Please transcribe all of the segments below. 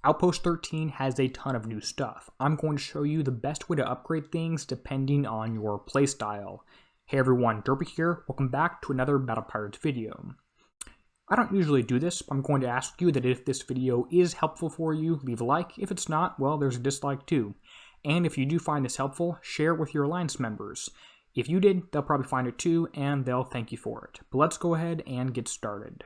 Outpost 13 has a ton of new stuff. I'm going to show you the best way to upgrade things depending on your playstyle. Hey everyone, Derpy here. Welcome back to another Battle Pirates video. I don't usually do this, but I'm going to ask you that if this video is helpful for you, leave a like. If it's not, well, there's a dislike too. And if you do find this helpful, share it with your alliance members. If you did, they'll probably find it too, and they'll thank you for it. But let's go ahead and get started.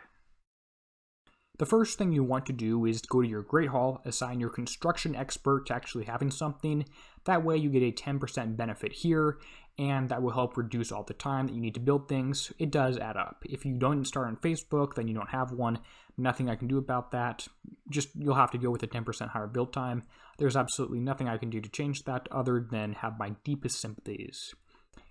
The first thing you want to do is go to your Great Hall, assign your construction expert to actually having something. That way you get a 10% benefit here, and that will help reduce all the time that you need to build things. It does add up. If you don't start on Facebook, then you don't have one. Nothing I can do about that. Just you'll have to go with a 10% higher build time. There's absolutely nothing I can do to change that other than have my deepest sympathies.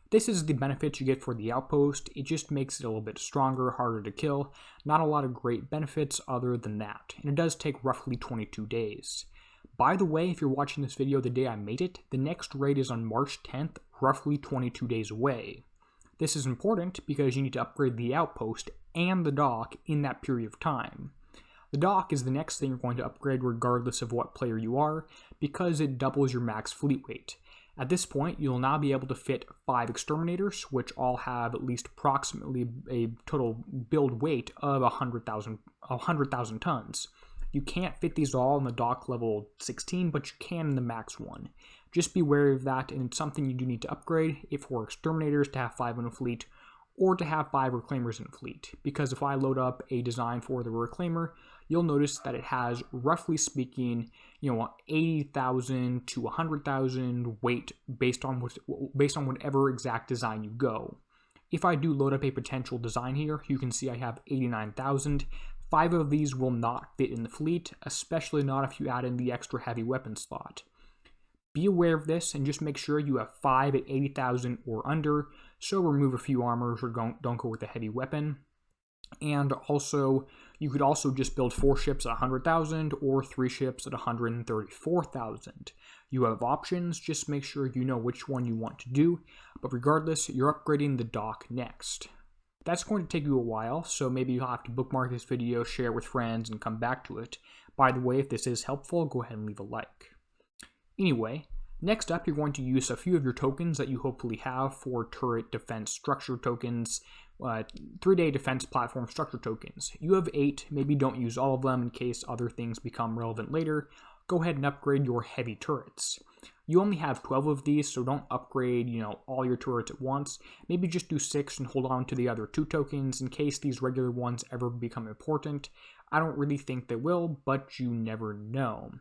This is the benefit you get for the Outpost. It just makes it a little bit stronger, harder to kill. Not a lot of great benefits other than that. And it does take roughly 22 days. By the way, if you're watching this video the day I made it, the next raid is on March 10th, roughly 22 days away. This is important because you need to upgrade the Outpost and the dock in that period of time. The dock is the next thing you're going to upgrade regardless of what player you are, because it doubles your max fleet weight. At this point, you'll now be able to fit 5 exterminators, which all have at least approximately a total build weight of 100,000 tons. You can't fit these all in the dock level 16, but you can in the max one. Just be wary of that, and it's something you do need to upgrade if for exterminators to have 5 in a fleet, or to have 5 reclaimers in a fleet. Because if I load up a design for the reclaimer, you'll notice that it has, roughly speaking, 80,000 to 100,000 weight based on whatever exact design you go. If I do load up a potential design here, you can see I have 89,000. 5 of these will not fit in the fleet, especially not if you add in the extra heavy weapon slot. Be aware of this and just make sure you have 5 at 80,000 or under, so remove a few armors or don't go with a heavy weapon. And also, you could also just build 4 ships at 100,000 or 3 ships at 134,000. You have options, just make sure you know which one you want to do, but regardless, you're upgrading the dock next. That's going to take you a while, so maybe you'll have to bookmark this video, share it with friends, and come back to it. By the way, if this is helpful, go ahead and leave a like. Anyway, next up, you're going to use a few of your tokens that you hopefully have for turret defense structure tokens, 3-day defense platform structure tokens. You have 8, maybe don't use all of them in case other things become relevant later. Go ahead and upgrade your heavy turrets. You only have 12 of these, so don't upgrade, all your turrets at once. Maybe just do 6 and hold on to the other 2 tokens in case these regular ones ever become important. I don't really think they will, but you never know.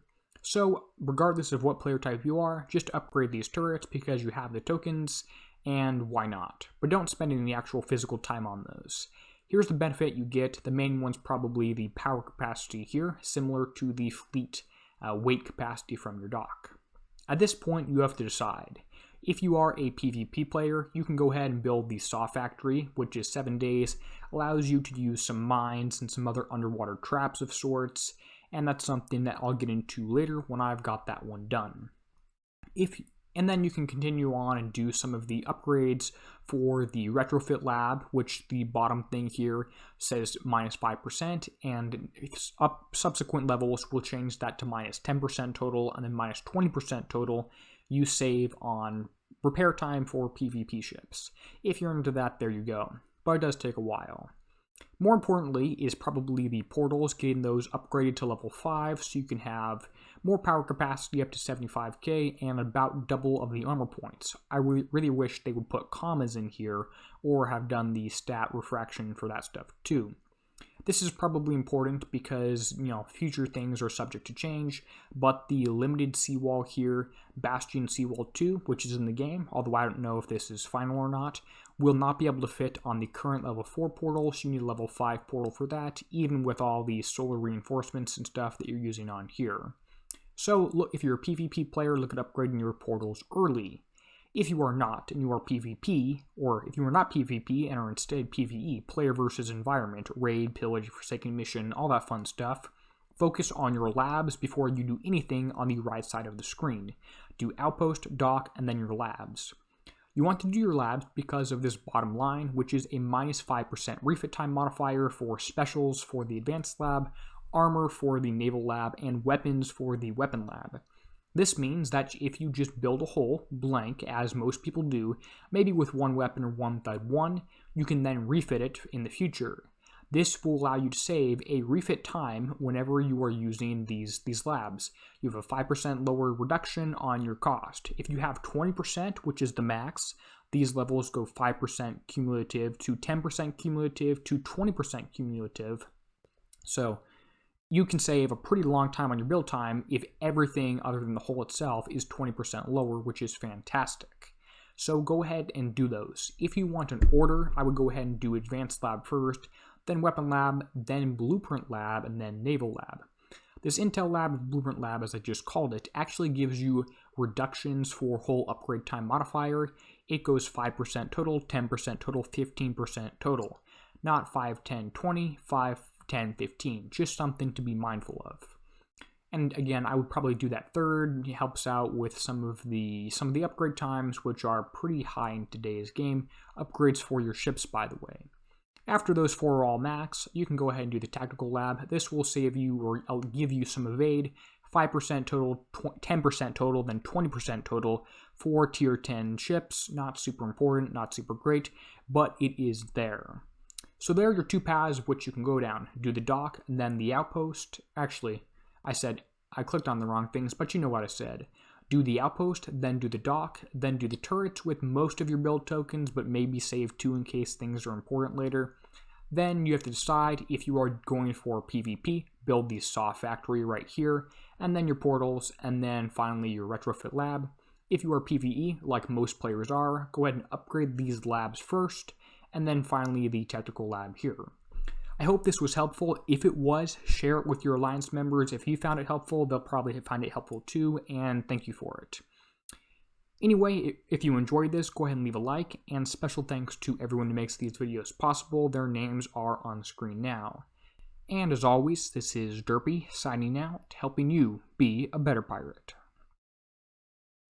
So, regardless of what player type you are, just upgrade these turrets because you have the tokens, and why not? But don't spend any actual physical time on those. Here's the benefit you get. The main one's probably the power capacity here, similar to the fleet weight capacity from your dock. At this point, you have to decide. If you are a PvP player, you can go ahead and build the Saw Factory, which is 7 days, allows you to use some mines and some other underwater traps of sorts, and that's something that I'll get into later when I've got that one done. And then you can continue on and do some of the upgrades for the retrofit lab, which the bottom thing here says -5%, and subsequent levels will change that to -10% total, and then -20% total you save on repair time for PvP ships. If you're into that, there you go. But it does take a while. More importantly is probably the portals, getting those upgraded to level 5 so you can have more power capacity up to 75k and about double of the armor points. I really wish they would put commas in here or have done the stat refraction for that stuff too. This is probably important because, future things are subject to change, but the limited seawall here, Bastion Seawall 2, which is in the game, although I don't know if this is final or not, will not be able to fit on the current level 4 portal, so you need a level 5 portal for that, even with all the solar reinforcements and stuff that you're using on here. So, look, if you're a PvP player, look at upgrading your portals early. If you are not, and you are PvP, or if you are not PvP and are instead PvE, player versus environment, raid, pillage, forsaken mission, all that fun stuff, focus on your labs before you do anything on the right side of the screen. Do Outpost, Dock, and then your labs. You want to do your labs because of this bottom line, which is a -5% refit time modifier for specials for the advanced lab, armor for the naval lab, and weapons for the weapon lab. This means that if you just build a hole blank, as most people do, maybe with one weapon or one type 1, you can then refit it in the future. This will allow you to save a refit time whenever you are using these labs. You have a 5% lower reduction on your cost. If you have 20%, which is the max, these levels go 5% cumulative to 10% cumulative to 20% cumulative. So you can save a pretty long time on your build time if everything other than the hole itself is 20% lower, which is fantastic. So go ahead and do those. If you want an order, I would go ahead and do Advanced Lab first, then Weapon Lab, then Blueprint Lab, and then Naval Lab. This Intel Lab, Blueprint Lab, as I just called it, actually gives you reductions for whole upgrade time modifier. It goes 5% total, 10% total, 15% total. Not 5, 10, 20, 5, 10, 15. Just something to be mindful of. And again, I would probably do that third. It helps out with some of the upgrade times, which are pretty high in today's game. Upgrades for your ships, by the way. After those 4 are all max, you can go ahead and do the Tactical Lab. This will save you or give you some evade, 5% total, 10% total, then 20% total for tier 10 ships. Not super important, not super great, but it is there. So there are your 2 paths which you can go down. Do the dock and then the outpost. Actually, I clicked on the wrong things, but you know what I said. Do the outpost, then do the dock, then do the turrets with most of your build tokens, but maybe save 2 in case things are important later. Then you have to decide if you are going for PvP, build the Saw Factory right here, and then your portals, and then finally your retrofit lab. If you are PvE, like most players are, go ahead and upgrade these labs first, and then finally the tactical lab here. I hope this was helpful. If it was, share it with your Alliance members. If you found it helpful, they'll probably find it helpful too, and thank you for it. Anyway, if you enjoyed this, go ahead and leave a like, and special thanks to everyone who makes these videos possible. Their names are on screen now. And as always, this is Derpy signing out, helping you be a better pirate.